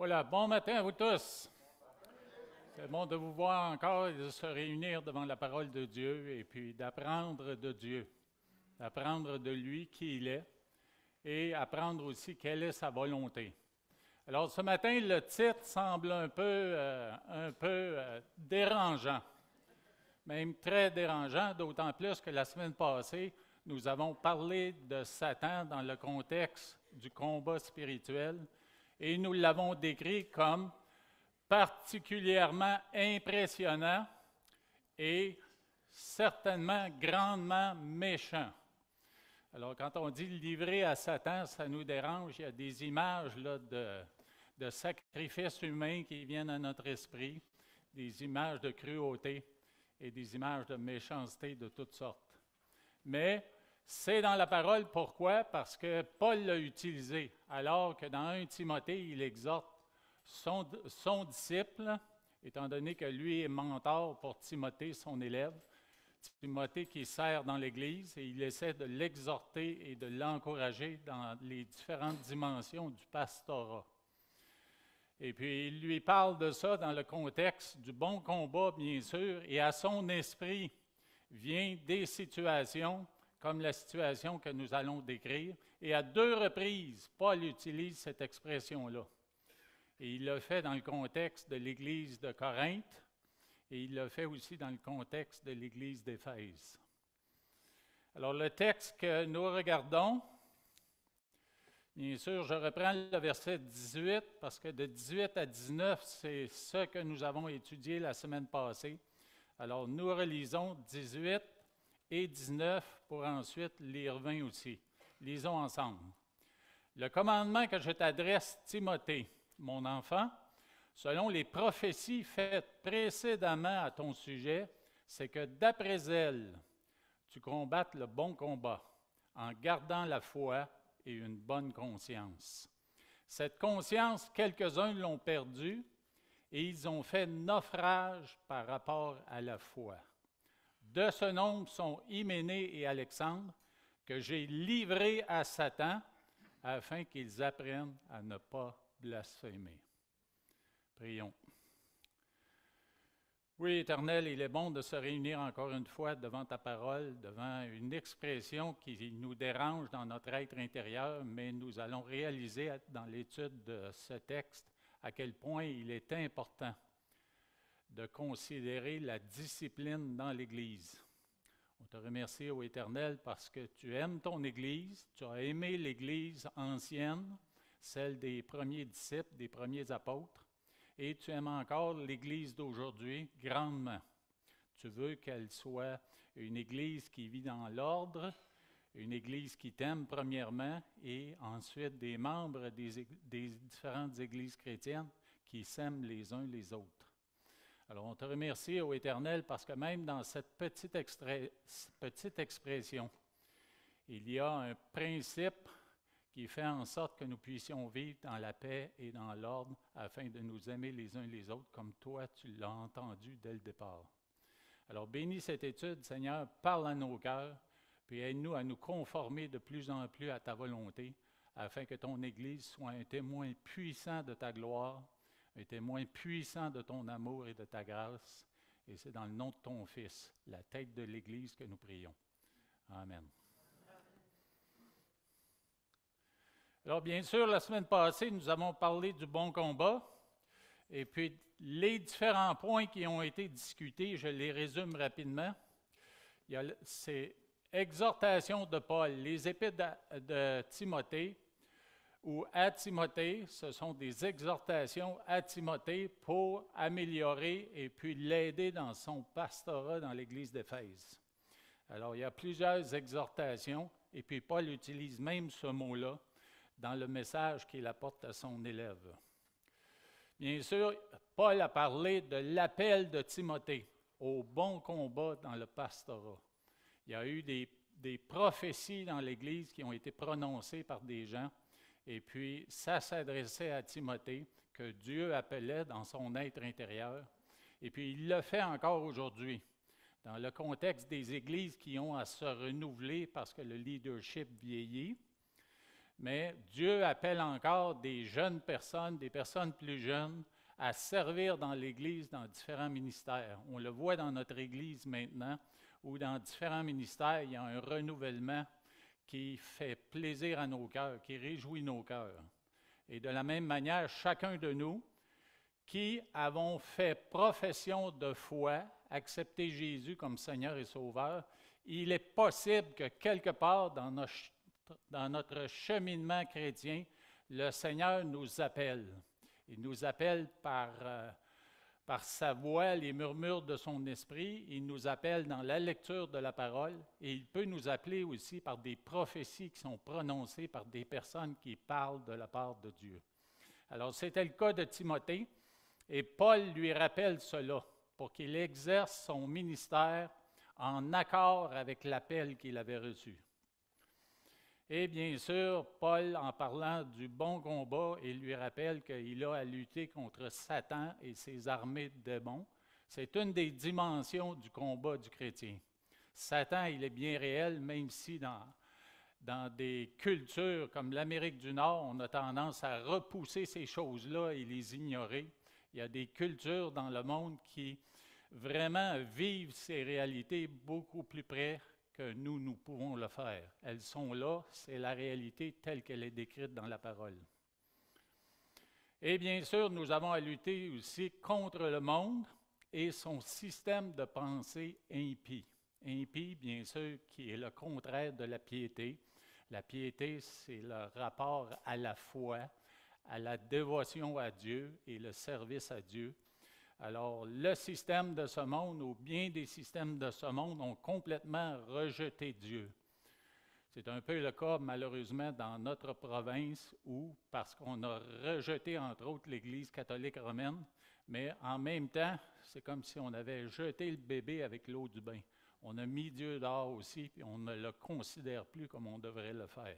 Voilà, bon matin à vous tous. C'est bon de vous voir encore et de se réunir devant la parole de Dieu et puis d'apprendre de Dieu, d'apprendre de lui qui il est et apprendre aussi quelle est sa volonté. Alors ce matin, le titre semble un peu dérangeant, même très dérangeant, d'autant plus que la semaine passée, nous avons parlé de Satan dans le contexte du combat spirituel et nous l'avons décrit comme particulièrement impressionnant et certainement grandement méchant. Alors, quand on dit livrer à Satan, ça nous dérange. Il y a des images là, de sacrifices humains qui viennent à notre esprit, des images de cruauté et des images de méchanceté de toutes sortes. Mais c'est dans la parole, pourquoi? Parce que Paul l'a utilisé, alors que dans 1 Timothée, il exhorte son disciple, étant donné que lui est mentor pour Timothée, son élève, Timothée qui sert dans l'Église, et il essaie de l'exhorter et de l'encourager dans les différentes dimensions du pastorat. Et puis, il lui parle de ça dans le contexte du bon combat, bien sûr, et à son esprit vient des situations comme la situation que nous allons décrire. Et à 2 reprises, Paul utilise cette expression-là. Et il l'a fait dans le contexte de l'Église de Corinthe, et il l'a fait aussi dans le contexte de l'Église d'Éphèse. Alors, le texte que nous regardons, bien sûr, je reprends le verset 18, parce que de 18 à 19, c'est ce que nous avons étudié la semaine passée. Alors, nous relisons 18 et 19 pour ensuite lire 20 aussi. Lisons ensemble. Le commandement que je t'adresse, Timothée, mon enfant, selon les prophéties faites précédemment à ton sujet, c'est que d'après elles, tu combattes le bon combat, en gardant la foi et une bonne conscience. Cette conscience, quelques-uns l'ont perdue et ils ont fait naufrage par rapport à la foi. De ce nombre sont Hyménée et Alexandre, que j'ai livrés à Satan, afin qu'ils apprennent à ne pas blasphémer. Prions. Oui, Éternel, il est bon de se réunir encore une fois devant ta parole, devant une expression qui nous dérange dans notre être intérieur, mais nous allons réaliser dans l'étude de ce texte à quel point il est important de considérer la discipline dans l'Église. On te remercie, ô Éternel, parce que tu aimes ton Église, tu as aimé l'Église ancienne, celle des premiers disciples, des premiers apôtres, et tu aimes encore l'Église d'aujourd'hui grandement. Tu veux qu'elle soit une Église qui vit dans l'ordre, une Église qui t'aime premièrement, et ensuite des membres des différentes Églises chrétiennes qui s'aiment les uns les autres. Alors, on te remercie, ô Éternel, parce que même dans cette petite expression, il y a un principe qui fait en sorte que nous puissions vivre dans la paix et dans l'ordre afin de nous aimer les uns les autres comme toi, tu l'as entendu dès le départ. Alors, bénis cette étude, Seigneur, parle à nos cœurs, puis aide-nous à nous conformer de plus en plus à ta volonté afin que ton Église soit un témoin puissant de ta gloire, un témoin puissant de ton amour et de ta grâce. Et c'est dans le nom de ton Fils, la tête de l'Église, que nous prions. Amen. Alors, bien sûr, la semaine passée, nous avons parlé du bon combat. Et puis, les différents points qui ont été discutés, je les résume rapidement. C'est exhortation de Paul, les épîtres de Timothée, ou à Timothée, ce sont des exhortations à Timothée pour améliorer et puis l'aider dans son pastorat dans l'Église d'Éphèse. Alors, il y a plusieurs exhortations, et puis Paul utilise même ce mot-là dans le message qu'il apporte à son élève. Bien sûr, Paul a parlé de l'appel de Timothée au bon combat dans le pastorat. Il y a eu des prophéties dans l'Église qui ont été prononcées par des gens. Et puis, ça s'adressait à Timothée, que Dieu appelait dans son être intérieur. Et puis, il le fait encore aujourd'hui, dans le contexte des églises qui ont à se renouveler parce que le leadership vieillit. mais Dieu appelle encore des jeunes personnes, des personnes plus jeunes, à servir dans l'Église dans différents ministères. On le voit dans notre Église maintenant, où dans différents ministères, il y a un renouvellement qui fait plaisir à nos cœurs, qui réjouit nos cœurs. Et de la même manière, chacun de nous qui avons fait profession de foi, accepté Jésus comme Seigneur et Sauveur, il est possible que quelque part dans notre cheminement chrétien, le Seigneur nous appelle. Il nous appelle par sa voix, les murmures de son esprit. Il nous appelle dans la lecture de la parole. Et il peut nous appeler aussi par des prophéties qui sont prononcées par des personnes qui parlent de la part de Dieu. Alors, c'était le cas de Timothée. Et Paul lui rappelle cela pour qu'il exerce son ministère en accord avec l'appel qu'il avait reçu. Et bien sûr, Paul, en parlant du bon combat, il lui rappelle qu'il a à lutter contre Satan et ses armées de démons. C'est une des dimensions du combat du chrétien. Satan, il est bien réel, même si dans des cultures comme l'Amérique du Nord, on a tendance à repousser ces choses-là et les ignorer. Il y a des cultures dans le monde qui vraiment vivent ces réalités beaucoup plus près que nous pouvons le faire. Elles sont là, c'est la réalité telle qu'elle est décrite dans la parole. Et bien sûr, nous avons à lutter aussi contre le monde et son système de pensée impie. Impie, bien sûr, qui est le contraire de la piété. La piété, c'est le rapport à la foi, à la dévotion à Dieu et le service à Dieu. Alors, le système de ce monde, ou bien des systèmes de ce monde, ont complètement rejeté Dieu. C'est un peu le cas, malheureusement, dans notre province, où, parce qu'on a rejeté, entre autres, l'Église catholique romaine, mais en même temps, c'est comme si on avait jeté le bébé avec l'eau du bain. On a mis Dieu dehors aussi, puis on ne le considère plus comme on devrait le faire.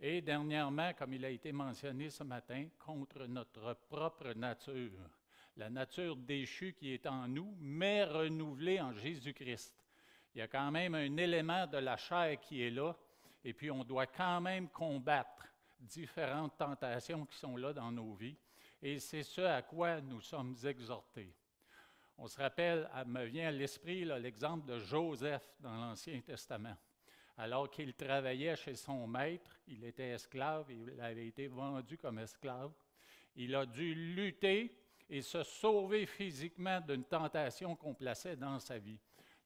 Et dernièrement, comme il a été mentionné ce matin, contre notre propre nature. La nature déchue qui est en nous, mais renouvelée en Jésus-Christ. Il y a quand même un élément de la chair qui est là, et puis on doit quand même combattre différentes tentations qui sont là dans nos vies, et c'est ce à quoi nous sommes exhortés. On se rappelle, me vient à l'esprit l'exemple de Joseph dans l'Ancien Testament. Alors qu'il travaillait chez son maître, il était esclave, il avait été vendu comme esclave. Il a dû lutter et se sauver physiquement d'une tentation qu'on plaçait dans sa vie,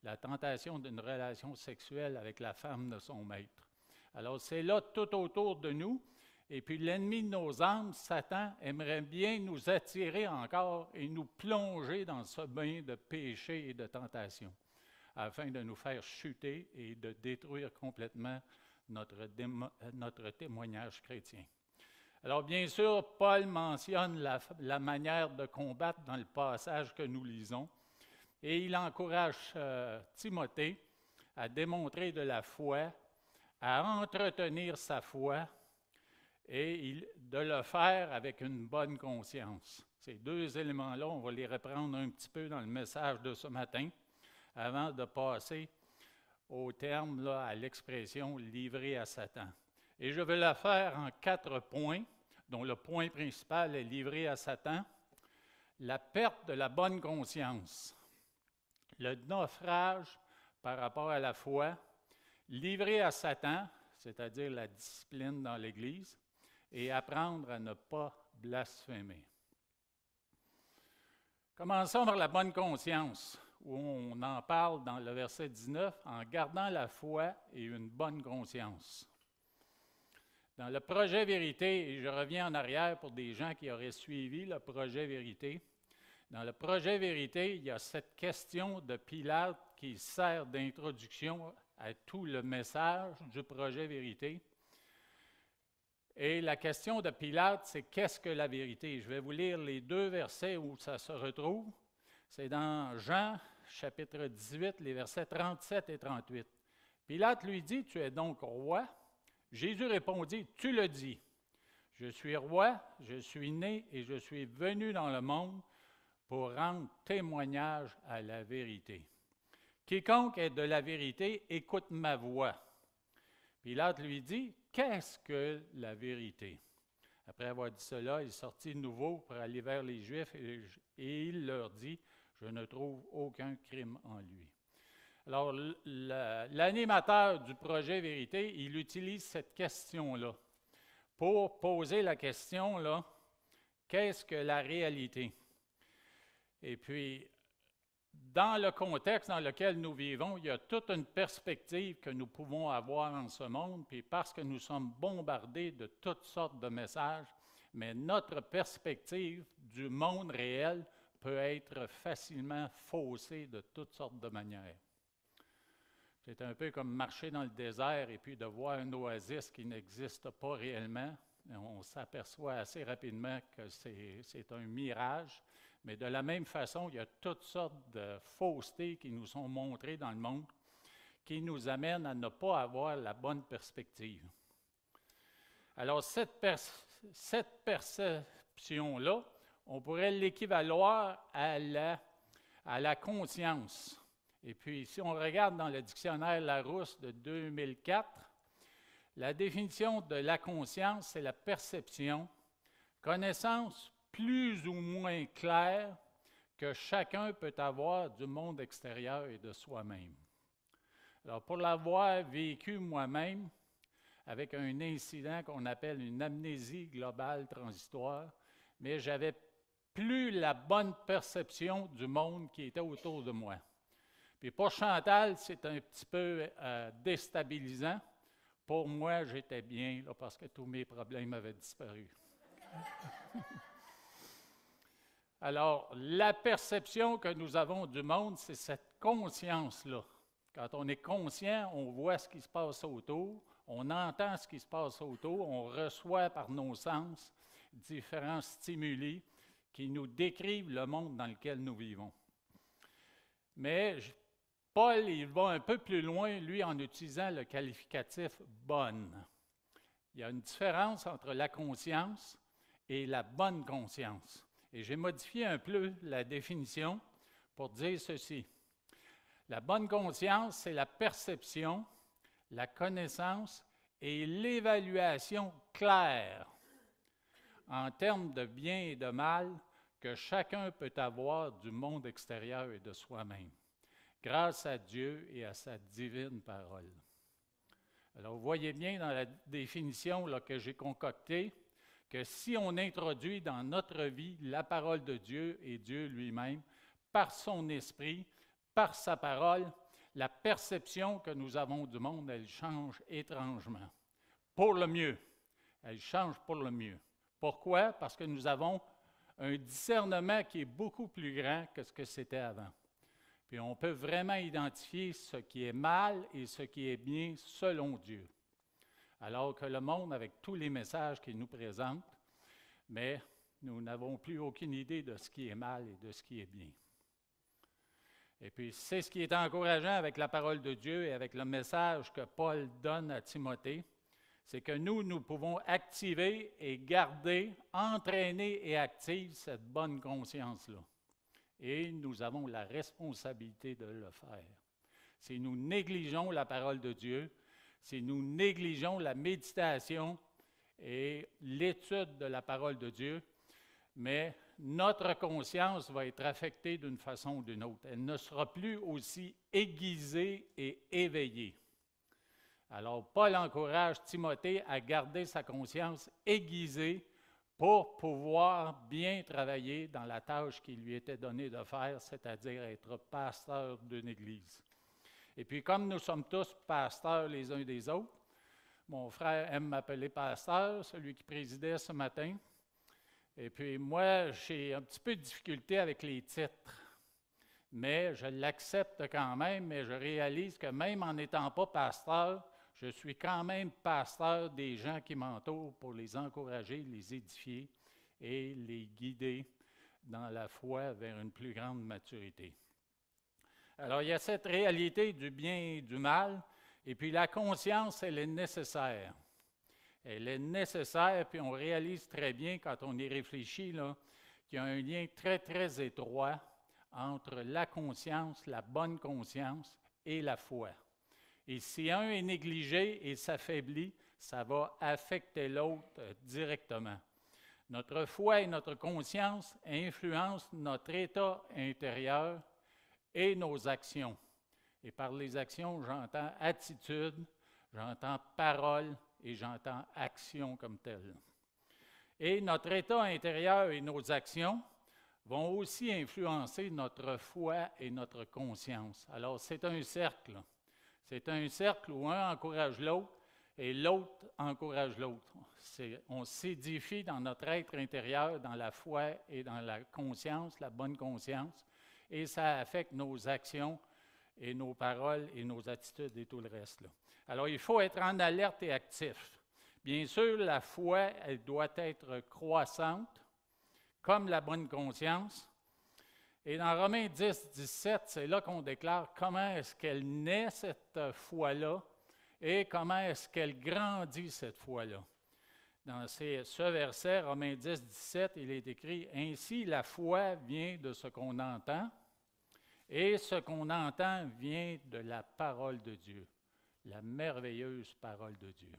la tentation d'une relation sexuelle avec la femme de son maître. Alors c'est là tout autour de nous, et puis l'ennemi de nos âmes, Satan, aimerait bien nous attirer encore et nous plonger dans ce bain de péché et de tentation, afin de nous faire chuter et de détruire complètement notre témoignage chrétien. Alors bien sûr, Paul mentionne la manière de combattre dans le passage que nous lisons, et il encourage Timothée à démontrer de la foi, à entretenir sa foi, et de le faire avec une bonne conscience. Ces deux éléments-là, on va les reprendre un petit peu dans le message de ce matin, avant de passer au terme, à l'expression « livré à Satan ». Et je vais la faire en 4 points, dont le point principal est livré à Satan, la perte de la bonne conscience, le naufrage par rapport à la foi, livré à Satan, c'est-à-dire la discipline dans l'Église, et apprendre à ne pas blasphémer. Commençons par la bonne conscience, où on en parle dans le verset 19, en gardant la foi et une bonne conscience. Dans le projet Vérité, et je reviens en arrière pour des gens qui auraient suivi le projet Vérité, dans le projet Vérité, il y a cette question de Pilate qui sert d'introduction à tout le message du projet Vérité. Et la question de Pilate, c'est qu'est-ce que la vérité? Je vais vous lire les 2 versets où ça se retrouve. C'est dans Jean, chapitre 18, les versets 37 et 38. Pilate lui dit, « Tu es donc roi? » Jésus répondit, « Tu le dis. Je suis roi, je suis né et je suis venu dans le monde pour rendre témoignage à la vérité. Quiconque est de la vérité, écoute ma voix. » Pilate lui dit, qu'est-ce que la vérité? Après avoir dit cela, il sortit de nouveau pour aller vers les Juifs et il leur dit, je ne trouve aucun crime en lui. Alors, l'animateur du projet Vérité, il utilise cette question-là pour poser la question, là, qu'est-ce que la réalité? Et puis, dans le contexte dans lequel nous vivons, il y a toute une perspective que nous pouvons avoir en ce monde, puis parce que nous sommes bombardés de toutes sortes de messages, mais notre perspective du monde réel peut être facilement faussée de toutes sortes de manières. C'est un peu comme marcher dans le désert et puis de voir un oasis qui n'existe pas réellement. On s'aperçoit assez rapidement que c'est un mirage. Mais de la même façon, il y a toutes sortes de faussetés qui nous sont montrées dans le monde qui nous amènent à ne pas avoir la bonne perspective. Alors, cette perception-là, on pourrait l'équivaloir à la conscience. Et puis, si on regarde dans le dictionnaire Larousse de 2004, la définition de la conscience, c'est la perception, connaissance plus ou moins claire que chacun peut avoir du monde extérieur et de soi-même. Alors, pour l'avoir vécu moi-même, avec un incident qu'on appelle une amnésie globale transitoire, mais j'avais plus la bonne perception du monde qui était autour de moi. Puis pour Chantal, c'est un petit peu déstabilisant. Pour moi, j'étais bien là, parce que tous mes problèmes avaient disparu. Alors, la perception que nous avons du monde, c'est cette conscience-là. Quand on est conscient, on voit ce qui se passe autour, on entend ce qui se passe autour, on reçoit par nos sens différents stimuli qui nous décrivent le monde dans lequel nous vivons. Mais Paul, il va un peu plus loin, lui, en utilisant le qualificatif « bonne ». Il y a une différence entre la conscience et la bonne conscience. Et j'ai modifié un peu la définition pour dire ceci. La bonne conscience, c'est la perception, la connaissance et l'évaluation claire en termes de bien et de mal que chacun peut avoir du monde extérieur et de soi-même, grâce à Dieu et à sa divine parole. Alors, vous voyez bien dans la définition là, que j'ai concoctée que si on introduit dans notre vie la parole de Dieu et Dieu lui-même, par son esprit, par sa parole, la perception que nous avons du monde, elle change étrangement. Pour le mieux. Elle change pour le mieux. Pourquoi? Parce que nous avons un discernement qui est beaucoup plus grand que ce que c'était avant. Puis on peut vraiment identifier ce qui est mal et ce qui est bien selon Dieu. Alors que le monde, avec tous les messages qu'il nous présente, mais nous n'avons plus aucune idée de ce qui est mal et de ce qui est bien. Et puis, c'est ce qui est encourageant avec la parole de Dieu et avec le message que Paul donne à Timothée, c'est que nous pouvons activer et garder, entraîner et activer cette bonne conscience-là. Et nous avons la responsabilité de le faire. Si nous négligeons la parole de Dieu, si nous négligeons la méditation et l'étude de la parole de Dieu, mais notre conscience va être affectée d'une façon ou d'une autre. Elle ne sera plus aussi aiguisée et éveillée. Alors, Paul encourage Timothée à garder sa conscience aiguisée pour pouvoir bien travailler dans la tâche qui lui était donnée de faire, c'est-à-dire être pasteur d'une église. Et puis, comme nous sommes tous pasteurs les uns des autres, mon frère aime m'appeler pasteur, celui qui présidait ce matin. Et puis, moi, j'ai un petit peu de difficulté avec les titres, mais je l'accepte quand même, mais je réalise que même en n'étant pas pasteur, je suis quand même pasteur des gens qui m'entourent pour les encourager, les édifier et les guider dans la foi vers une plus grande maturité. Alors, il y a cette réalité du bien et du mal, et puis la conscience, elle est nécessaire. Elle est nécessaire, puis on réalise très bien quand on y réfléchit, là, qu'il y a un lien très, très étroit entre la conscience, la bonne conscience et la foi. Et si un est négligé et s'affaiblit, ça va affecter l'autre directement. Notre foi et notre conscience influencent notre état intérieur et nos actions. Et par les actions, j'entends attitude, j'entends parole et j'entends action comme telle. Et notre état intérieur et nos actions vont aussi influencer notre foi et notre conscience. Alors, c'est un cercle. C'est un cercle où un encourage l'autre et l'autre encourage l'autre. On s'édifie dans notre être intérieur, dans la foi et dans la conscience, la bonne conscience, et ça affecte nos actions et nos paroles et nos attitudes et tout le reste, là. Alors, il faut être en alerte et actif. Bien sûr, la foi, elle doit être croissante, comme la bonne conscience. Et dans Romains 10, 17, c'est là qu'on déclare comment est-ce qu'elle naît, cette foi-là, et comment est-ce qu'elle grandit, cette foi-là. Dans ce verset, Romains 10, 17, il est écrit « Ainsi, la foi vient de ce qu'on entend, et ce qu'on entend vient de la parole de Dieu, la merveilleuse parole de Dieu. »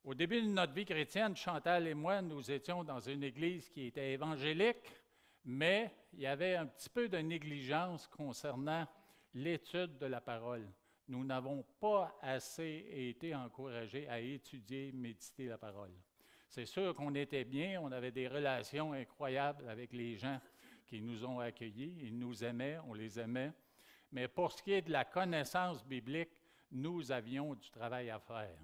Au début de notre vie chrétienne, Chantal et moi, nous étions dans une église qui était évangélique, mais il y avait un petit peu de négligence concernant l'étude de la parole. Nous n'avons pas assez été encouragés à étudier, méditer la parole. C'est sûr qu'on était bien, on avait des relations incroyables avec les gens qui nous ont accueillis, ils nous aimaient, on les aimait. Mais pour ce qui est de la connaissance biblique, nous avions du travail à faire.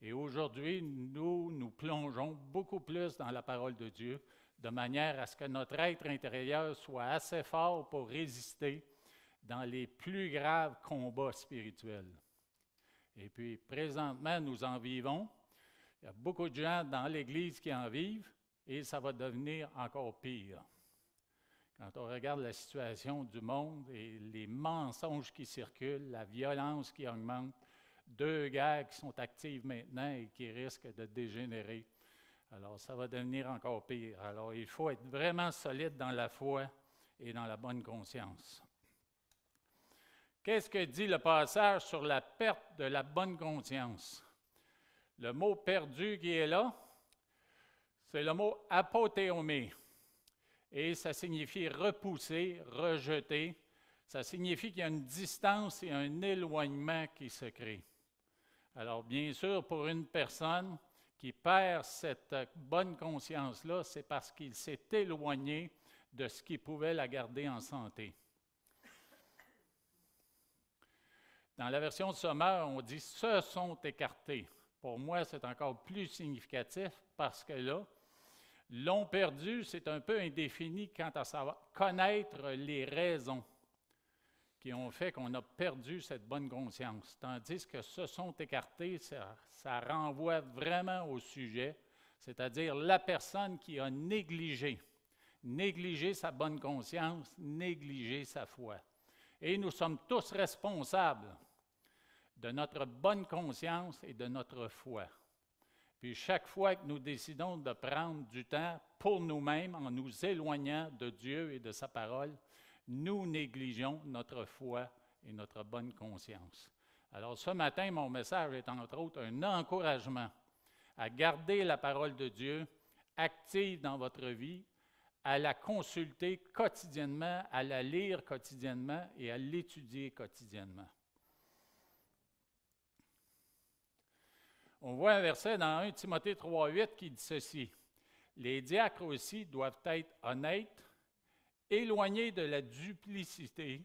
Et aujourd'hui, nous plongeons beaucoup plus dans la parole de Dieu, de manière à ce que notre être intérieur soit assez fort pour résister dans les plus graves combats spirituels. Et puis, présentement, nous en vivons. Il y a beaucoup de gens dans l'Église qui en vivent et ça va devenir encore pire. Quand on regarde la situation du monde et les mensonges qui circulent, la violence qui augmente, 2 guerres qui sont actives maintenant et qui risquent de dégénérer. Alors, ça va devenir encore pire. Alors, il faut être vraiment solide dans la foi et dans la bonne conscience. Qu'est-ce que dit le passage sur la perte de la bonne conscience? Le mot « perdu » qui est là, c'est le mot « apothéomé ». Et ça signifie repousser, rejeter. Ça signifie qu'il y a une distance et un éloignement qui se crée. Alors, bien sûr, pour une personne qui perd cette bonne conscience-là, c'est parce qu'il s'est éloigné de ce qui pouvait la garder en santé. Dans la version de Sommaire, on dit « se sont écartés ». Pour moi, c'est encore plus significatif parce que là, l'ont perdu, c'est un peu indéfini quant à savoir connaître les raisons qui ont fait qu'on a perdu cette bonne conscience. Tandis que se sont écartés, ça renvoie vraiment au sujet, c'est-à-dire la personne qui a négligé sa bonne conscience, négligé sa foi. Et nous sommes tous responsables de notre bonne conscience et de notre foi. Puis chaque fois que nous décidons de prendre du temps pour nous-mêmes en nous éloignant de Dieu et de sa parole, nous négligeons notre foi et notre bonne conscience. Alors ce matin, mon message est entre autres un encouragement à garder la parole de Dieu active dans votre vie, à la consulter quotidiennement, à la lire quotidiennement et à l'étudier quotidiennement. On voit un verset dans 1 Timothée 3,8 qui dit ceci. « Les diacres aussi doivent être honnêtes, éloignés de la duplicité,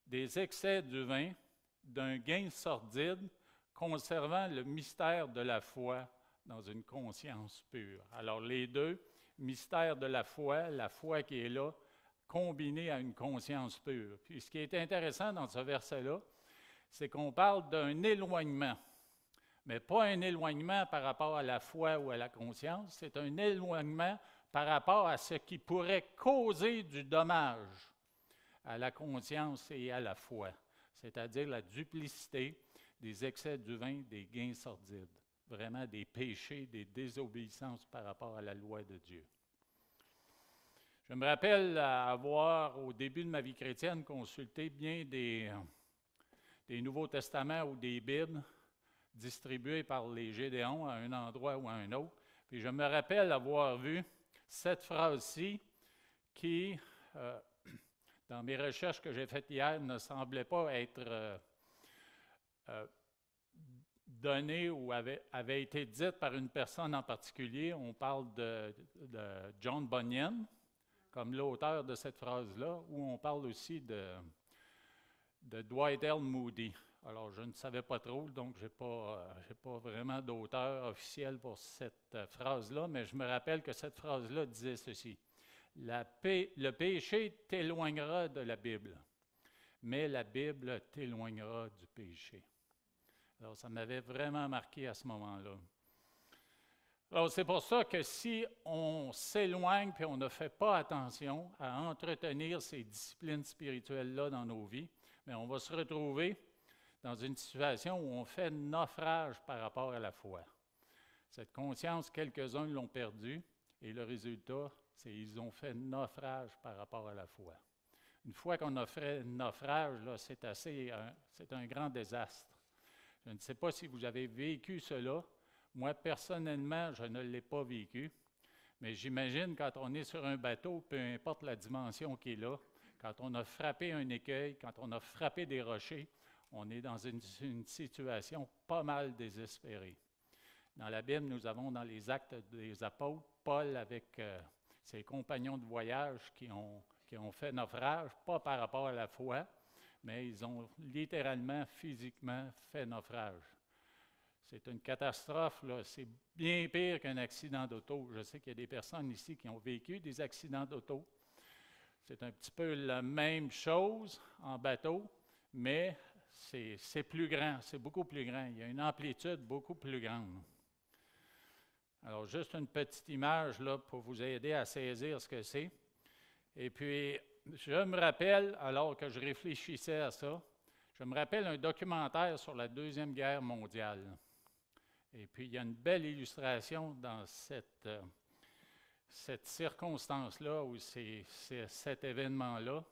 des excès du vin, d'un gain sordide, conservant le mystère de la foi dans une conscience pure. » Alors les deux, mystère de la foi qui est là, combinée à une conscience pure. Puis ce qui est intéressant dans ce verset-là, c'est qu'on parle d'un éloignement. Mais pas un éloignement par rapport à la foi ou à la conscience, c'est un éloignement par rapport à ce qui pourrait causer du dommage à la conscience et à la foi, c'est-à-dire la duplicité, des excès du vin, des gains sordides, vraiment des péchés, des désobéissances par rapport à la loi de Dieu. Je me rappelle avoir, au début de ma vie chrétienne, consulté bien des Nouveaux Testaments ou des Bibles distribués par les Gédéons à un endroit ou à un autre. Puis je me rappelle avoir vu cette phrase-ci qui, dans mes recherches que j'ai faites hier, ne semblait pas être donnée ou avait été dite par une personne en particulier. On parle de John Bunyan, comme l'auteur de cette phrase-là, ou on parle aussi de Dwight L. Moody. Alors, je ne savais pas trop, donc je n'ai pas vraiment d'auteur officiel pour cette phrase-là, mais je me rappelle que cette phrase-là disait ceci. Le péché t'éloignera de la Bible, mais la Bible t'éloignera du péché. Alors, ça m'avait vraiment marqué à ce moment-là. Alors, c'est pour ça que si on s'éloigne et on ne fait pas attention à entretenir ces disciplines spirituelles-là dans nos vies, bien, on va se retrouver dans une situation où on fait naufrage par rapport à la foi. Cette conscience, quelques-uns l'ont perdue, et le résultat, c'est qu'ils ont fait naufrage par rapport à la foi. Une fois qu'on a fait naufrage, là, c'est un grand désastre. Je ne sais pas si vous avez vécu cela. Moi, personnellement, je ne l'ai pas vécu. Mais j'imagine quand on est sur un bateau, peu importe la dimension qui est là, quand on a frappé un écueil, quand on a frappé des rochers, on est dans une situation pas mal désespérée. Dans la Bible, nous avons dans les Actes des Apôtres, Paul avec ses compagnons de voyage qui ont fait naufrage, pas par rapport à la foi, mais ils ont littéralement, physiquement fait naufrage. C'est une catastrophe, là. C'est bien pire qu'un accident d'auto. Je sais qu'il y a des personnes ici qui ont vécu des accidents d'auto. C'est un petit peu la même chose en bateau, mais c'est plus grand, c'est beaucoup plus grand. Il y a une amplitude beaucoup plus grande. Alors, juste une petite image là, pour vous aider à saisir ce que c'est. Et puis, je me rappelle, alors que je réfléchissais à ça, je me rappelle un documentaire sur la Deuxième Guerre mondiale. Et puis, il y a une belle illustration dans cette circonstance-là, ou cet événement-là.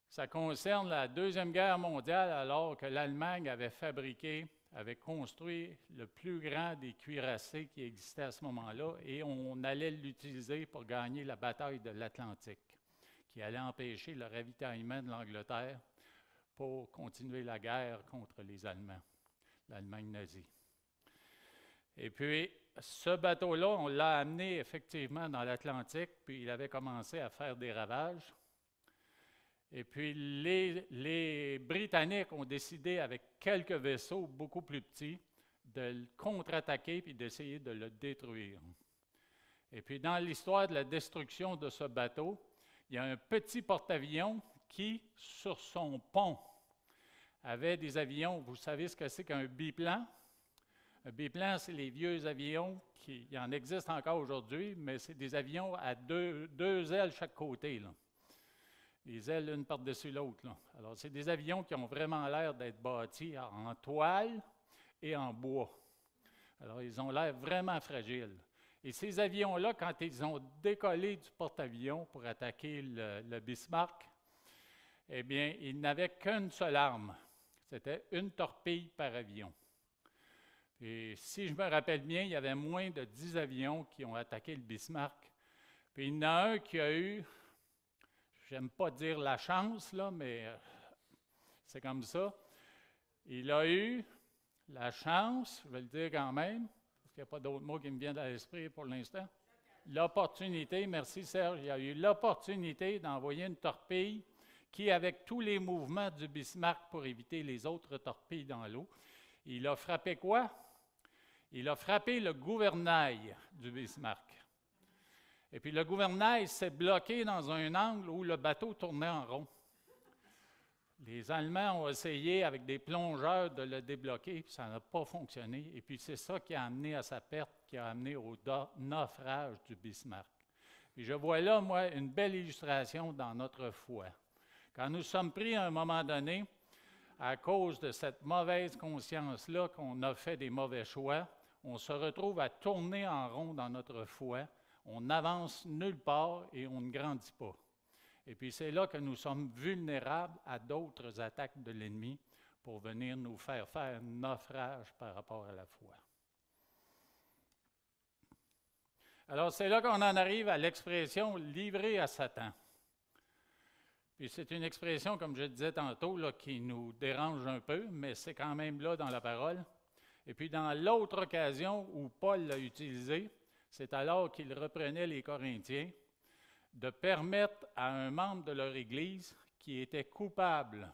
Ça concerne la Deuxième Guerre mondiale, alors que l'Allemagne avait construit le plus grand des cuirassés qui existaient à ce moment-là, et on allait l'utiliser pour gagner la bataille de l'Atlantique, qui allait empêcher le ravitaillement de l'Angleterre pour continuer la guerre contre les Allemands, l'Allemagne nazie. Et puis, ce bateau-là, on l'a amené effectivement dans l'Atlantique, puis il avait commencé à faire des ravages. Et puis, les Britanniques ont décidé, avec quelques vaisseaux beaucoup plus petits, de le contre-attaquer puis d'essayer de le détruire. Et puis, dans l'histoire de la destruction de ce bateau, il y a un petit porte-avions qui, sur son pont, avait des avions. Vous savez ce que c'est qu'un biplan? Un biplan, c'est les vieux avions il en existe encore aujourd'hui, mais c'est des avions à deux ailes chaque côté, là. Les ailes l'une par-dessus l'autre, là. Alors, c'est des avions qui ont vraiment l'air d'être bâtis en toile et en bois. Alors, ils ont l'air vraiment fragiles. Et ces avions-là, quand ils ont décollé du porte-avions pour attaquer le Bismarck, eh bien, ils n'avaient qu'une seule arme. C'était une torpille par avion. Et si je me rappelle bien, il y avait moins de 10 avions qui ont attaqué le Bismarck. Puis il y en a un qui a eu, j'aime pas dire la chance, là, mais c'est comme ça. Il a eu la chance, je vais le dire quand même, parce qu'il n'y a pas d'autres mots qui me viennent à l'esprit pour l'instant. L'opportunité, merci Serge, il a eu l'opportunité d'envoyer une torpille qui, avec tous les mouvements du Bismarck pour éviter les autres torpilles dans l'eau, il a frappé quoi? Il a frappé le gouvernail du Bismarck. Et puis le gouvernail s'est bloqué dans un angle où le bateau tournait en rond. Les Allemands ont essayé avec des plongeurs de le débloquer, puis ça n'a pas fonctionné. Et puis c'est ça qui a amené à sa perte, qui a amené au naufrage du Bismarck. Et je vois là, moi, une belle illustration dans notre foi. Quand nous sommes pris à un moment donné, à cause de cette mauvaise conscience-là qu'on a fait des mauvais choix, on se retrouve à tourner en rond dans notre foi, on n'avance nulle part et on ne grandit pas. Et puis c'est là que nous sommes vulnérables à d'autres attaques de l'ennemi pour venir nous faire faire un naufrage par rapport à la foi. Alors, c'est là qu'on en arrive à l'expression « livré à Satan ». Puis c'est une expression, comme je disais tantôt, là, qui nous dérange un peu, mais c'est quand même là dans la parole. Et puis dans l'autre occasion où Paul l'a utilisé, c'est alors qu'il reprenait les Corinthiens de permettre à un membre de leur Église qui était coupable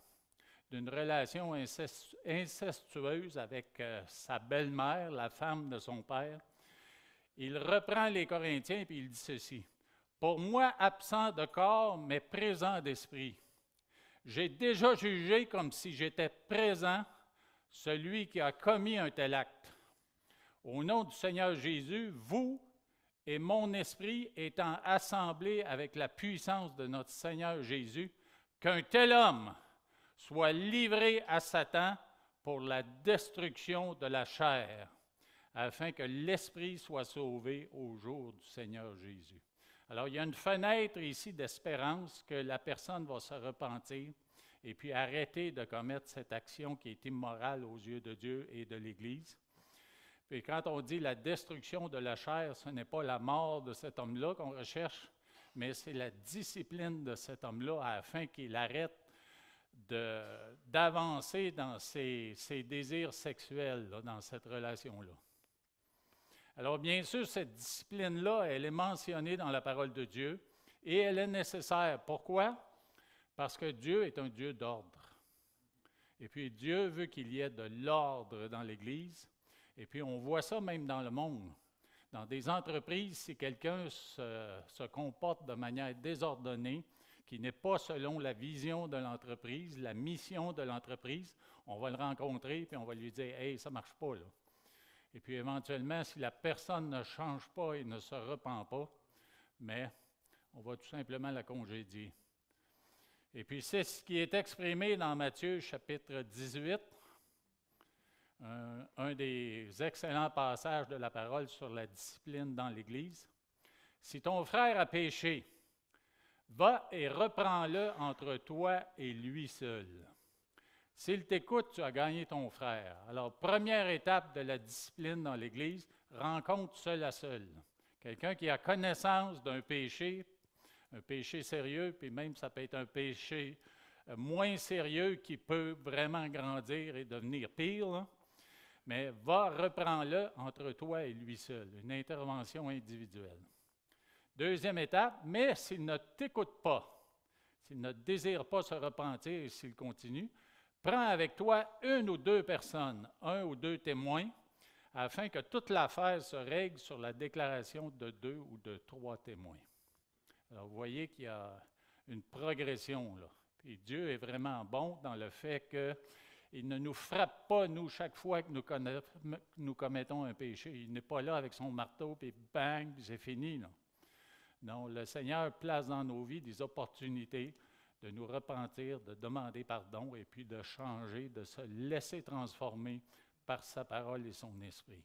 d'une relation incestueuse avec sa belle-mère, la femme de son père. Il reprend les Corinthiens et il dit ceci. « Pour moi, absent de corps, mais présent d'esprit, j'ai déjà jugé comme si j'étais présent celui qui a commis un tel acte. Au nom du Seigneur Jésus, vous et mon esprit étant assemblés avec la puissance de notre Seigneur Jésus, qu'un tel homme soit livré à Satan pour la destruction de la chair, afin que l'esprit soit sauvé au jour du Seigneur Jésus. » Alors, il y a une fenêtre ici d'espérance que la personne va se repentir et puis arrêter de commettre cette action qui est immorale aux yeux de Dieu et de l'Église. Puis quand on dit la destruction de la chair, ce n'est pas la mort de cet homme-là qu'on recherche, mais c'est la discipline de cet homme-là afin qu'il arrête d'avancer dans ses désirs sexuels, là, dans cette relation-là. Alors, bien sûr, cette discipline-là, elle est mentionnée dans la parole de Dieu et elle est nécessaire. Pourquoi? Parce que Dieu est un Dieu d'ordre. Et puis, Dieu veut qu'il y ait de l'ordre dans l'Église. Et puis, on voit ça même dans le monde. Dans des entreprises, si quelqu'un se comporte de manière désordonnée, qui n'est pas selon la vision de l'entreprise, la mission de l'entreprise, on va le rencontrer et on va lui dire « Hey, ça ne marche pas, là. » Et puis éventuellement, si la personne ne change pas et ne se repent pas, mais on va tout simplement la congédier. Et puis c'est ce qui est exprimé dans Matthieu chapitre 18, un des excellents passages de la parole sur la discipline dans l'Église. « Si ton frère a péché, va et reprends-le entre toi et lui seul. S'il t'écoute, tu as gagné ton frère. » Alors, première étape de la discipline dans l'Église, rencontre seul à seul. Quelqu'un qui a connaissance d'un péché, un péché sérieux, puis même ça peut être un péché moins sérieux qui peut vraiment grandir et devenir pire, là. Mais va, reprends-le entre toi et lui seul. Une intervention individuelle. Deuxième étape, mais s'il ne t'écoute pas, s'il ne désire pas se repentir et s'il continue, prends avec toi une ou deux personnes, un ou deux témoins, afin que toute l'affaire se règle sur la déclaration de 2 ou de 3 témoins. Alors, vous voyez qu'il y a une progression là. Puis Dieu est vraiment bon dans le fait qu'il ne nous frappe pas, nous, chaque fois que nous commettons un péché. Il n'est pas là avec son marteau, puis bang, puis c'est fini, là. Non, le Seigneur place dans nos vies des opportunités de nous repentir, de demander pardon et puis de changer, de se laisser transformer par sa parole et son esprit.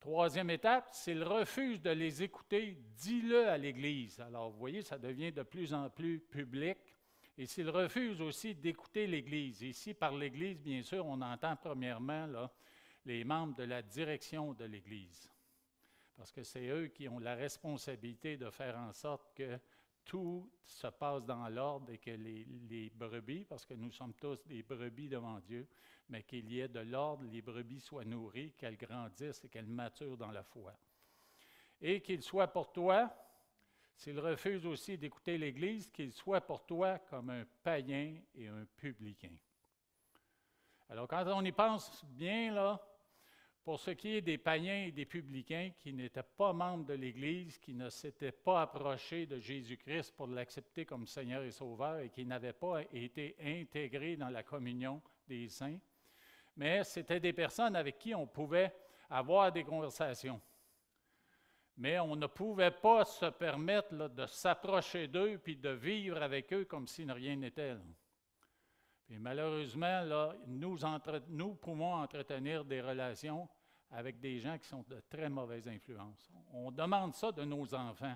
Troisième étape, s'il refuse de les écouter, dis-le à l'Église. Alors, vous voyez, ça devient de plus en plus public. Et s'il refuse aussi d'écouter l'Église, ici, par l'Église, bien sûr, on entend premièrement là, les membres de la direction de l'Église. Parce que c'est eux qui ont la responsabilité de faire en sorte que tout se passe dans l'ordre et que les brebis, parce que nous sommes tous des brebis devant Dieu, mais qu'il y ait de l'ordre, les brebis soient nourries, qu'elles grandissent et qu'elles maturent dans la foi. Et qu'il soit pour toi, s'il refuse aussi d'écouter l'Église, qu'il soit pour toi comme un païen et un publicain. Alors quand on y pense bien, là, pour ce qui est des païens et des publicains qui n'étaient pas membres de l'Église, qui ne s'étaient pas approchés de Jésus-Christ pour l'accepter comme Seigneur et Sauveur et qui n'avaient pas été intégrés dans la communion des saints, mais c'était des personnes avec qui on pouvait avoir des conversations. Mais on ne pouvait pas se permettre là, de s'approcher d'eux puis de vivre avec eux comme si rien n'était. Et malheureusement, là, nous pouvons entretenir des relations avec des gens qui sont de très mauvaise influence. On demande ça de nos enfants.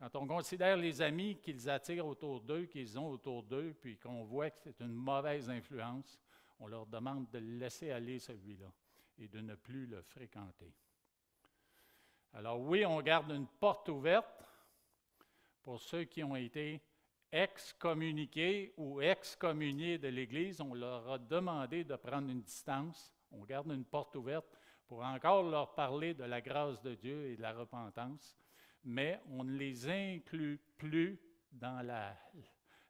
Quand on considère les amis qu'ils attirent autour d'eux, qu'ils ont autour d'eux, puis qu'on voit que c'est une mauvaise influence, on leur demande de laisser aller celui-là et de ne plus le fréquenter. Alors oui, on garde une porte ouverte pour ceux qui ont été excommuniqués ou excommuniés de l'Église. On leur a demandé de prendre une distance. On garde une porte ouverte pour encore leur parler de la grâce de Dieu et de la repentance, mais on ne les inclut plus dans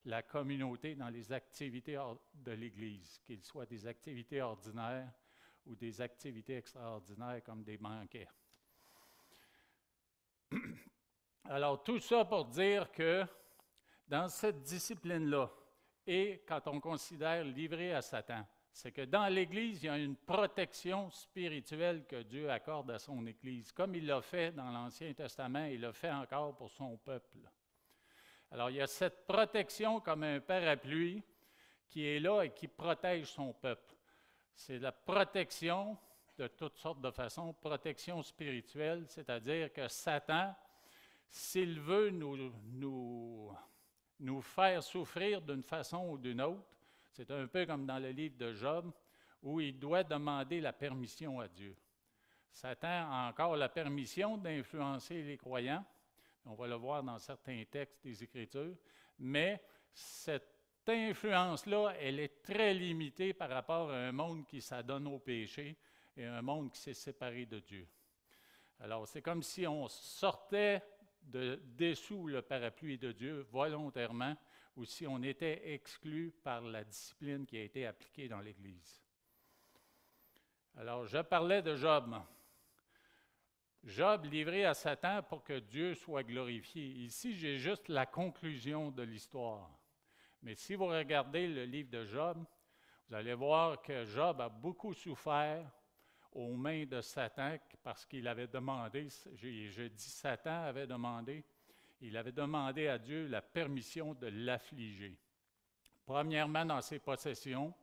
la communauté, dans les activités de l'Église, qu'ils soient des activités ordinaires ou des activités extraordinaires comme des banquets. Alors, tout ça pour dire que dans cette discipline-là, et quand on considère livré à Satan, c'est que dans l'Église, il y a une protection spirituelle que Dieu accorde à son Église, comme il l'a fait dans l'Ancien Testament, il l'a fait encore pour son peuple. Alors, il y a cette protection comme un parapluie qui est là et qui protège son peuple. C'est la protection de toutes sortes de façons, protection spirituelle, c'est-à-dire que Satan, s'il veut nous faire souffrir d'une façon ou d'une autre, c'est un peu comme dans le livre de Job, où il doit demander la permission à Dieu. Satan a encore la permission d'influencer les croyants, on va le voir dans certains textes des Écritures, mais cette influence-là, elle est très limitée par rapport à un monde qui s'adonne au péché et un monde qui s'est séparé de Dieu. Alors, c'est comme si on sortait dessous le parapluie de Dieu volontairement, ou si on était exclu par la discipline qui a été appliquée dans l'Église. Alors, je parlais de Job. Job livré à Satan pour que Dieu soit glorifié. Ici, j'ai juste la conclusion de l'histoire. Mais si vous regardez le livre de Job, vous allez voir que Job a beaucoup souffert aux mains de Satan parce qu'il avait demandé, je dis Satan avait demandé, il avait demandé à Dieu la permission de l'affliger. Premièrement dans ses possessions,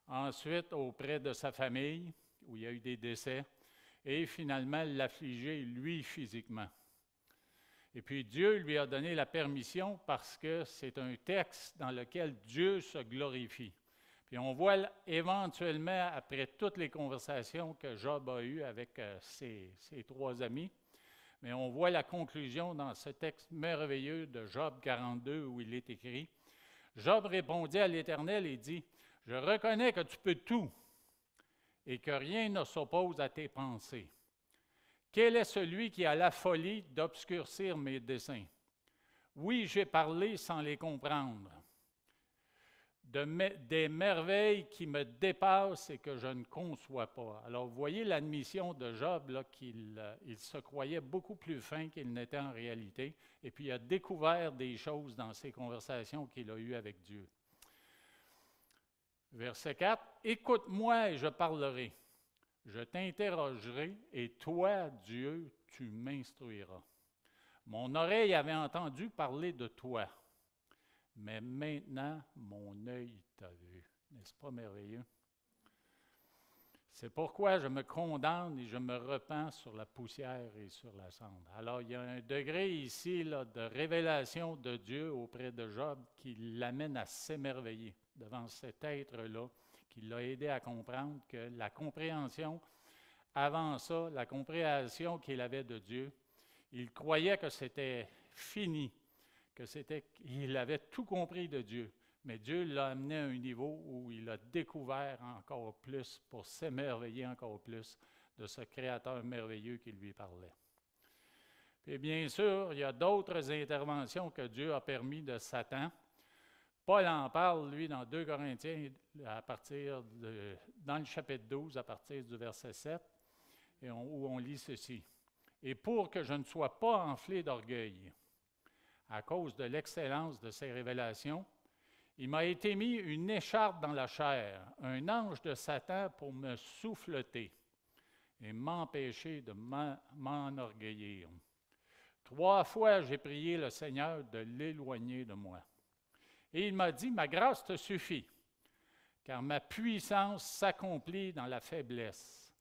ensuite auprès de sa famille, où il y a eu des décès, et finalement l'affliger lui physiquement. Et puis Dieu lui a donné la permission parce que c'est un texte dans lequel Dieu se glorifie. Puis on voit éventuellement, après toutes les conversations que Job a eues avec ses trois amis, mais on voit la conclusion dans ce texte merveilleux de Job 42 où il est écrit, « Job répondit à l'Éternel et dit, « Je reconnais que tu peux tout et que rien ne s'oppose à tes pensées. Quel est celui qui a la folie d'obscurcir mes desseins? Oui, j'ai parlé sans les comprendre. Des merveilles qui me dépassent et que je ne conçois pas. » Alors, vous voyez l'admission de Job, là, qu'il se croyait beaucoup plus fin qu'il n'était en réalité, et puis il a découvert des choses dans ses conversations qu'il a eues avec Dieu. Verset 4, « Écoute-moi et je parlerai. Je t'interrogerai et toi, Dieu, tu m'instruiras. Mon oreille avait entendu parler de toi. Mais maintenant, mon œil t'a vu. » N'est-ce pas merveilleux? C'est pourquoi je me condamne et je me repens sur la poussière et sur la cendre. Alors, il y a un degré ici là, de révélation de Dieu auprès de Job qui l'amène à s'émerveiller devant cet être-là, qui l'a aidé à comprendre que la compréhension, avant ça, la compréhension qu'il avait de Dieu, il croyait que c'était fini, qu'il avait tout compris de Dieu. Mais Dieu l'a amené à un niveau où il a découvert encore plus, pour s'émerveiller encore plus de ce Créateur merveilleux qui lui parlait. Et bien sûr, il y a d'autres interventions que Dieu a permis de Satan. Paul en parle, lui, dans 2 Corinthiens, dans le chapitre 12, à partir du verset 7, où on lit ceci. « Et pour que je ne sois pas enflé d'orgueil, à cause de l'excellence de ces révélations, il m'a été mis une écharpe dans la chair, un ange de Satan pour me souffleter et m'empêcher de m'enorgueillir. 3 fois, j'ai prié le Seigneur de l'éloigner de moi. Et il m'a dit, ma grâce te suffit, car ma puissance s'accomplit dans la faiblesse.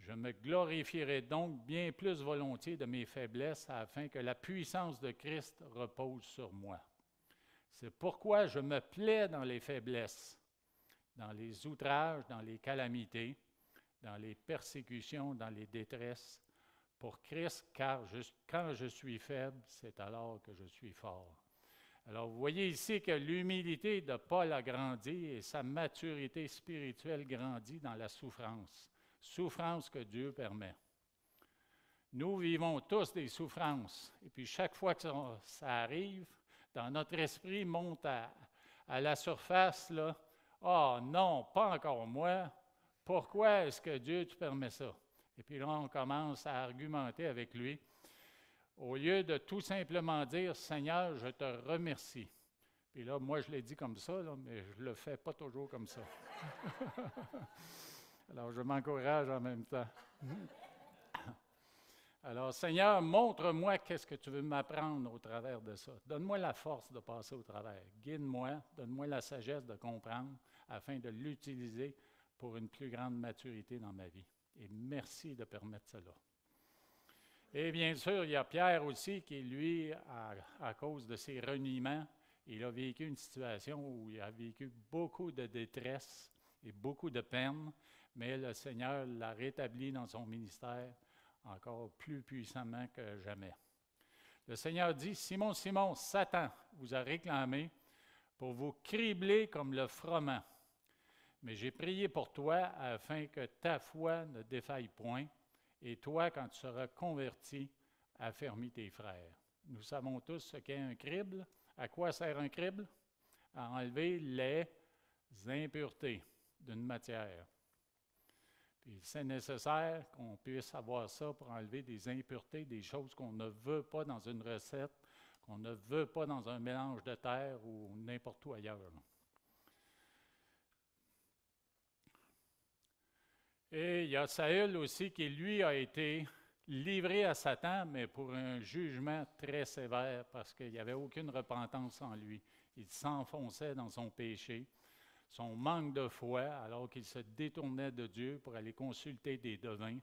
Je me glorifierai donc bien plus volontiers de mes faiblesses afin que la puissance de Christ repose sur moi. C'est pourquoi je me plais dans les faiblesses, dans les outrages, dans les calamités, dans les persécutions, dans les détresses, pour Christ, car quand je suis faible, c'est alors que je suis fort. Alors, vous voyez ici que l'humilité de Paul a grandi et sa maturité spirituelle grandit dans la souffrance. Souffrance que Dieu permet. Nous vivons tous des souffrances. Et puis, chaque fois que ça arrive, dans notre esprit monte à la surface, là, « Ah non, pas encore moi. Pourquoi est-ce que Dieu te permet ça? » Et puis là, on commence à argumenter avec lui. Au lieu de tout simplement dire « Seigneur, je te remercie ». Puis là, moi, je l'ai dit comme ça, là, mais je ne le fais pas toujours comme ça. Alors, je m'encourage en même temps. Alors, Seigneur, montre-moi qu'est-ce que tu veux m'apprendre au travers de ça. Donne-moi la force de passer au travers. Guide-moi, donne-moi la sagesse de comprendre afin de l'utiliser pour une plus grande maturité dans ma vie. Et merci de permettre cela. Et bien sûr, il y a Pierre aussi qui, lui, à cause de ses reniements, il a vécu une situation où il a vécu beaucoup de détresse et beaucoup de peine, mais le Seigneur l'a rétabli dans son ministère encore plus puissamment que jamais. Le Seigneur dit, « Simon, Simon, Satan vous a réclamé pour vous cribler comme le froment. Mais j'ai prié pour toi afin que ta foi ne défaille point, et toi, quand tu seras converti, affermis tes frères. » Nous savons tous ce qu'est un crible. À quoi sert un crible? À enlever les impuretés d'une matière. Puis c'est nécessaire qu'on puisse avoir ça pour enlever des impuretés, des choses qu'on ne veut pas dans une recette, qu'on ne veut pas dans un mélange de terre ou n'importe où ailleurs. Et il y a Saül aussi qui, lui, a été livré à Satan, mais pour un jugement très sévère parce qu'il n'y avait aucune repentance en lui. Il s'enfonçait dans son péché, son manque de foi, alors qu'il se détournait de Dieu pour aller consulter des devins,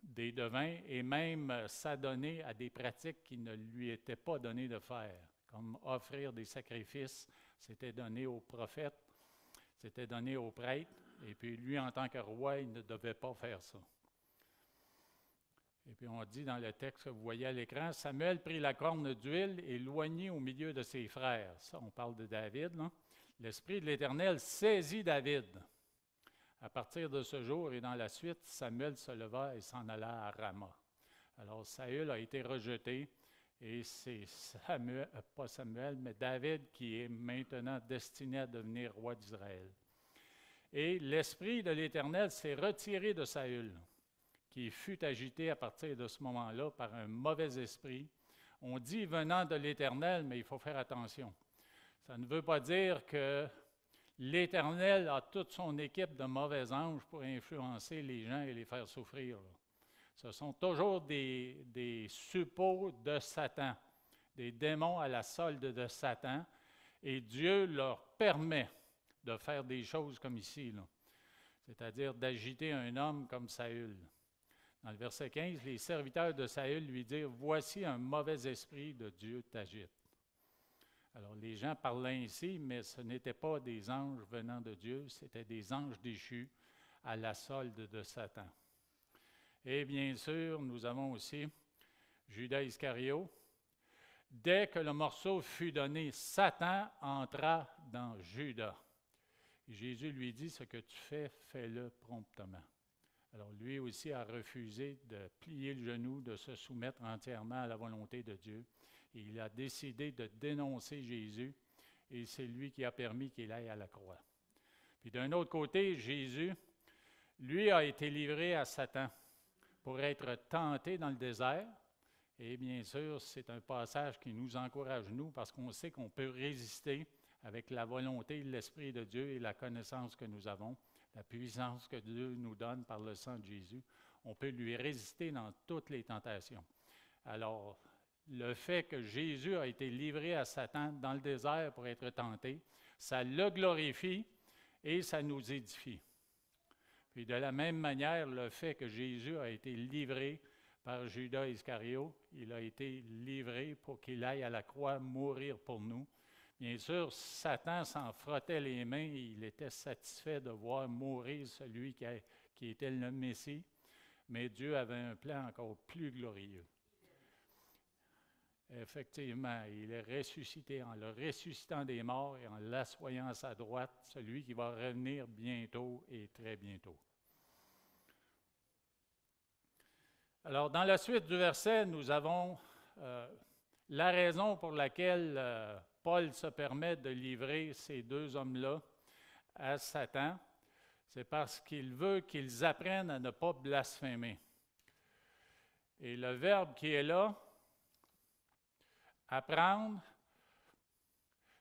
des devins et même s'adonner à des pratiques qui ne lui étaient pas données de faire, comme offrir des sacrifices, c'était donné aux prophètes, c'était donné aux prêtres, et puis lui, en tant que roi, il ne devait pas faire ça. Et puis on dit dans le texte que vous voyez à l'écran, Samuel prit la corne d'huile et l'oignit au milieu de ses frères. Ça, on parle de David, là. L'Esprit de l'Éternel saisit David. À partir de ce jour et dans la suite, Samuel se leva et s'en alla à Rama. Alors Saül a été rejeté et c'est pas Samuel, mais David qui est maintenant destiné à devenir roi d'Israël. Et l'Esprit de l'Éternel s'est retiré de Saül, qui fut agité à partir de ce moment-là par un mauvais esprit. On dit venant de l'Éternel, mais il faut faire attention. Ça ne veut pas dire que l'Éternel a toute son équipe de mauvais anges pour influencer les gens et les faire souffrir. Ce sont toujours des suppôts de Satan, des démons à la solde de Satan, et Dieu leur permet de faire des choses comme ici, là. C'est-à-dire d'agiter un homme comme Saül. Dans le verset 15, les serviteurs de Saül lui dirent « Voici un mauvais esprit de Dieu t'agite. » Alors les gens parlaient ainsi, mais ce n'étaient pas des anges venant de Dieu, c'était des anges déchus à la solde de Satan. Et bien sûr, nous avons aussi Judas Iscario. Dès que le morceau fut donné, Satan entra dans Judas. Et Jésus lui dit, ce que tu fais, fais-le promptement. Alors lui aussi a refusé de plier le genou, de se soumettre entièrement à la volonté de Dieu. Et il a décidé de dénoncer Jésus et c'est lui qui a permis qu'il aille à la croix. Puis d'un autre côté, Jésus, lui, a été livré à Satan pour être tenté dans le désert. Et bien sûr, c'est un passage qui nous encourage, nous, parce qu'on sait qu'on peut résister avec la volonté, l'Esprit de Dieu et la connaissance que nous avons, la puissance que Dieu nous donne par le sang de Jésus. On peut lui résister dans toutes les tentations. Alors, le fait que Jésus a été livré à Satan dans le désert pour être tenté, ça le glorifie et ça nous édifie. Puis de la même manière, le fait que Jésus a été livré par Judas Iscariote, il a été livré pour qu'il aille à la croix mourir pour nous. Bien sûr, Satan s'en frottait les mains, il était satisfait de voir mourir celui qui était le Messie, mais Dieu avait un plan encore plus glorieux. Effectivement, il est ressuscité en le ressuscitant des morts et en l'assoyant à sa droite, celui qui va revenir bientôt et très bientôt. Alors, dans la suite du verset, nous avons la raison pour laquelle Paul se permet de livrer ces deux hommes-là à Satan. C'est parce qu'il veut qu'ils apprennent à ne pas blasphémer. Et le verbe qui est là, apprendre,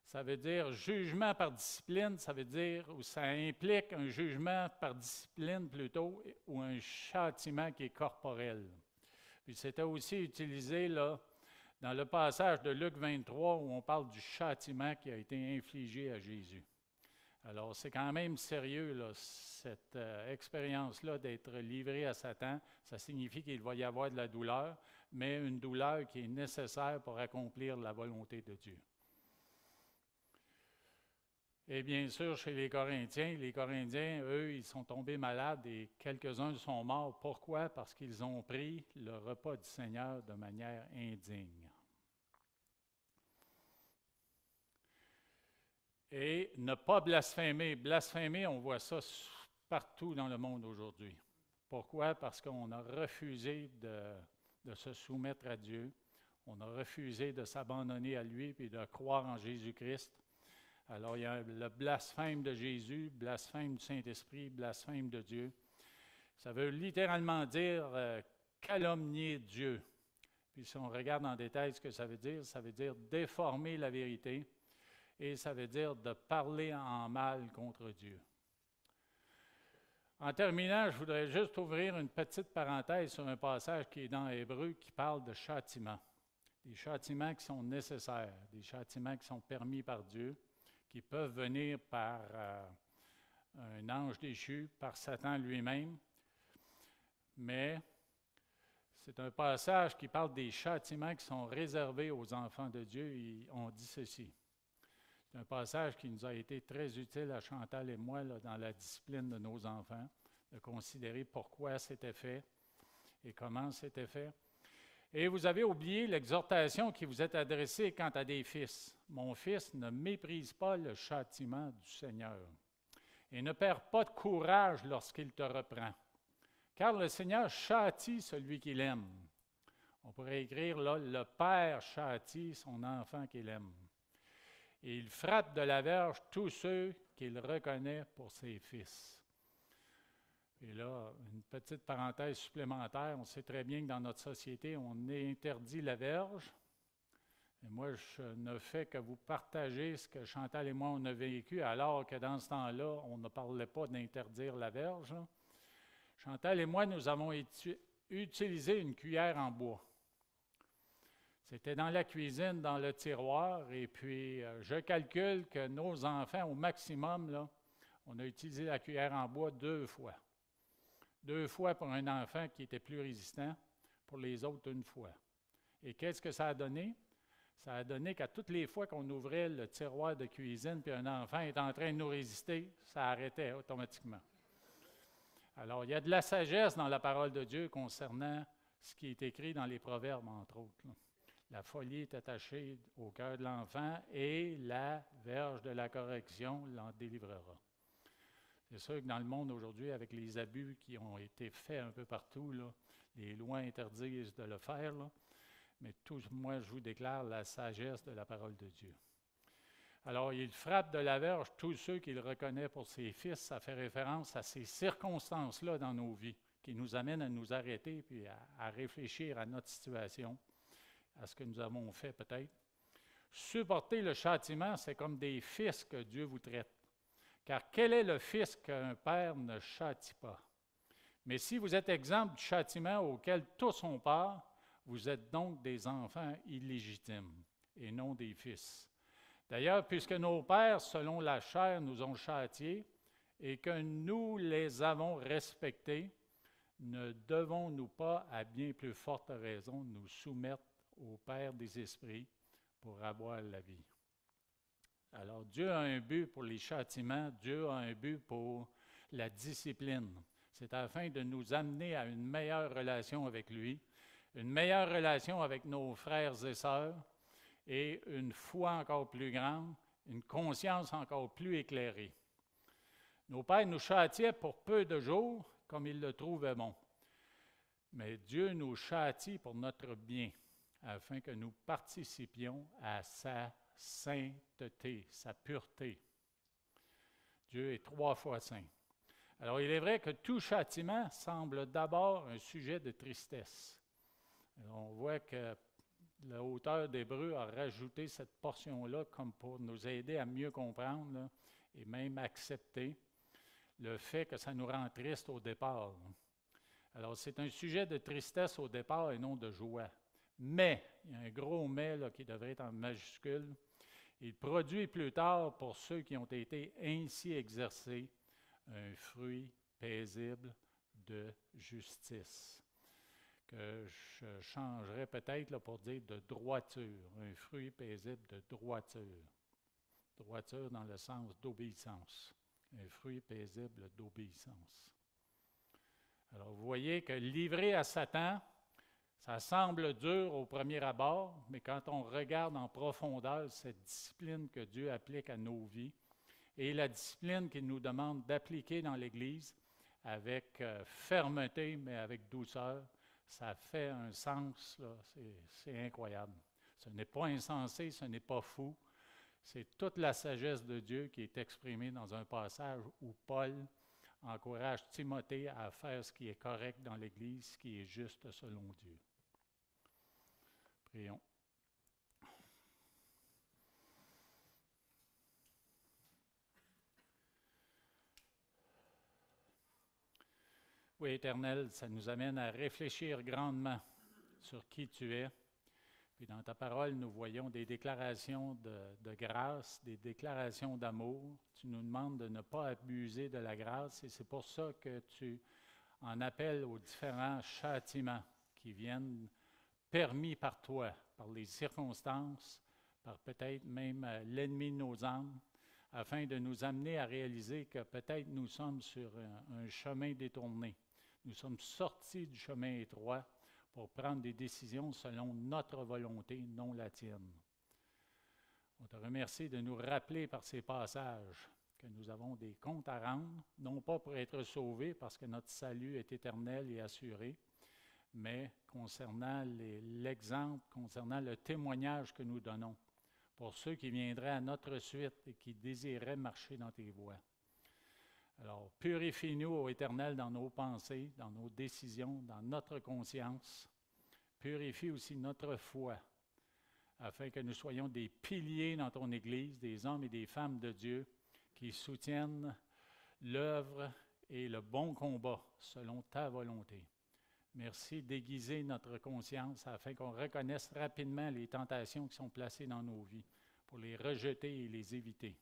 ça veut dire jugement par discipline, ça veut dire, ou ça implique un jugement par discipline plutôt, ou un châtiment qui est corporel. Puis c'était aussi utilisé là, dans le passage de Luc 23 où on parle du châtiment qui a été infligé à Jésus. Alors c'est quand même sérieux là, cette expérience-là d'être livré à Satan. Ça signifie qu'il va y avoir de la douleur, mais une douleur qui est nécessaire pour accomplir la volonté de Dieu. Et bien sûr, chez les Corinthiens, eux, ils sont tombés malades et quelques-uns sont morts. Pourquoi? Parce qu'ils ont pris le repas du Seigneur de manière indigne. Et ne pas blasphémer. Blasphémer, on voit ça partout dans le monde aujourd'hui. Pourquoi? Parce qu'on a refusé de se soumettre à Dieu. On a refusé de s'abandonner à lui et de croire en Jésus-Christ. Alors, il y a le blasphème de Jésus, blasphème du Saint-Esprit, blasphème de Dieu. Ça veut littéralement dire calomnier Dieu. Puis si on regarde en détail ce que ça veut dire déformer la vérité et ça veut dire de parler en mal contre Dieu. En terminant, je voudrais juste ouvrir une petite parenthèse sur un passage qui est dans Hébreu qui parle de châtiment. Des châtiments qui sont nécessaires, des châtiments qui sont permis par Dieu, qui peuvent venir par un ange déchu, par Satan lui-même. Mais c'est un passage qui parle des châtiments qui sont réservés aux enfants de Dieu et on dit ceci. C'est un passage qui nous a été très utile à Chantal et moi là, dans la discipline de nos enfants, de considérer pourquoi c'était fait et comment c'était fait. Et vous avez oublié l'exhortation qui vous est adressée quant à des fils. Mon fils, ne méprise pas le châtiment du Seigneur et ne perds pas de courage lorsqu'il te reprend. Car le Seigneur châtie celui qu'il aime. On pourrait écrire là, le Père châtie son enfant qu'il aime. Et il frappe de la verge tous ceux qu'il reconnaît pour ses fils. Et là, une petite parenthèse supplémentaire, on sait très bien que dans notre société, on interdit la verge. Et moi, je ne fais que vous partager ce que Chantal et moi, on a vécu, alors que dans ce temps-là, on ne parlait pas d'interdire la verge. Chantal et moi, nous avons utilisé une cuillère en bois. C'était dans la cuisine, dans le tiroir, et puis je calcule que nos enfants, au maximum, là, on a utilisé la cuillère en bois 2 fois. 2 fois pour un enfant qui était plus résistant, pour les autres 1 fois. Et qu'est-ce que ça a donné? Ça a donné qu'à toutes les fois qu'on ouvrait le tiroir de cuisine puis un enfant est en train de nous résister, ça arrêtait automatiquement. Alors, il y a de la sagesse dans la parole de Dieu concernant ce qui est écrit dans les Proverbes, entre autres. Là. La folie est attachée au cœur de l'enfant et la verge de la correction l'en délivrera. C'est sûr que dans le monde aujourd'hui, avec les abus qui ont été faits un peu partout, là, les lois interdisent de le faire, là, mais moi, je vous déclare la sagesse de la parole de Dieu. Alors, il frappe de la verge tous ceux qu'il reconnaît pour ses fils. Ça fait référence à ces circonstances-là dans nos vies qui nous amènent à nous arrêter puis à réfléchir à notre situation, à ce que nous avons fait peut-être. Supporter le châtiment, c'est comme des fils que Dieu vous traite. Car quel est le fils qu'un père ne châtie pas? Mais si vous êtes exempt du châtiment auquel tous ont part, vous êtes donc des enfants illégitimes et non des fils. D'ailleurs, puisque nos pères, selon la chair, nous ont châtiés, et que nous les avons respectés, ne devons-nous pas, à bien plus forte raison, nous soumettre au Père des esprits pour avoir la vie? Alors, Dieu a un but pour les châtiments, Dieu a un but pour la discipline. C'est afin de nous amener à une meilleure relation avec lui, une meilleure relation avec nos frères et sœurs, et une foi encore plus grande, une conscience encore plus éclairée. Nos pères nous châtiaient pour peu de jours, comme ils le trouvaient bon. Mais Dieu nous châtie pour notre bien, afin que nous participions à sa sainteté, sa pureté. Dieu est 3 fois saint. Alors, il est vrai que tout châtiment semble d'abord un sujet de tristesse. Alors, on voit que l'auteur d'Hébreux a rajouté cette portion-là comme pour nous aider à mieux comprendre là, et même accepter le fait que ça nous rend triste au départ. Alors, c'est un sujet de tristesse au départ et non de joie. Mais, il y a un gros mais là, qui devrait être en majuscule, il produit plus tard, pour ceux qui ont été ainsi exercés, un fruit paisible de justice, que je changerais peut-être là, pour dire de droiture, un fruit paisible de droiture. Droiture dans le sens d'obéissance, un fruit paisible d'obéissance. Alors, vous voyez que livré à Satan, ça semble dur au premier abord, mais quand on regarde en profondeur cette discipline que Dieu applique à nos vies et la discipline qu'il nous demande d'appliquer dans l'Église avec fermeté, mais avec douceur, ça fait un sens, là, c'est incroyable. Ce n'est pas insensé, ce n'est pas fou. C'est toute la sagesse de Dieu qui est exprimée dans un passage où Paul encourage Timothée à faire ce qui est correct dans l'Église, ce qui est juste selon Dieu. Prions. Oui, Éternel, ça nous amène à réfléchir grandement sur qui tu es. Puis dans ta parole, nous voyons des déclarations de grâce, des déclarations d'amour. Tu nous demandes de ne pas abuser de la grâce et c'est pour ça que tu en appelles aux différents châtiments qui viennent permis par toi, par les circonstances, par peut-être même l'ennemi de nos âmes, afin de nous amener à réaliser que peut-être nous sommes sur un chemin détourné. Nous sommes sortis du chemin étroit pour prendre des décisions selon notre volonté, non la tienne. On te remercie de nous rappeler par ces passages que nous avons des comptes à rendre, non pas pour être sauvés parce que notre salut est éternel et assuré, mais concernant l'exemple, concernant le témoignage que nous donnons pour ceux qui viendraient à notre suite et qui désiraient marcher dans tes voies. Alors, purifie-nous, ô Éternel, dans nos pensées, dans nos décisions, dans notre conscience. Purifie aussi notre foi, afin que nous soyons des piliers dans ton Église, des hommes et des femmes de Dieu qui soutiennent l'œuvre et le bon combat selon ta volonté. Merci d'aiguiser notre conscience afin qu'on reconnaisse rapidement les tentations qui sont placées dans nos vies pour les rejeter et les éviter.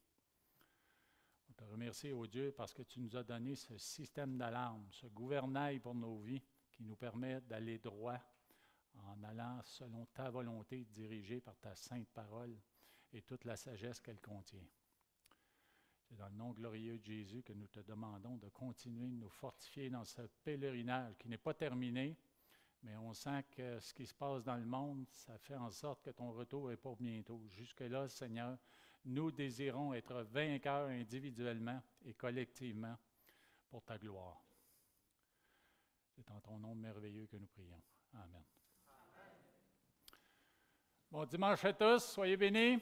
On te remercie, ô Dieu, parce que tu nous as donné ce système d'alarme, ce gouvernail pour nos vies qui nous permet d'aller droit en allant selon ta volonté dirigée par ta sainte parole et toute la sagesse qu'elle contient. C'est dans le nom glorieux de Jésus que nous te demandons de continuer de nous fortifier dans ce pèlerinage qui n'est pas terminé, mais on sent que ce qui se passe dans le monde, ça fait en sorte que ton retour est pour bientôt. Jusque-là, Seigneur, nous désirons être vainqueurs individuellement et collectivement pour ta gloire. C'est en ton nom merveilleux que nous prions. Amen. Bon dimanche à tous, soyez bénis.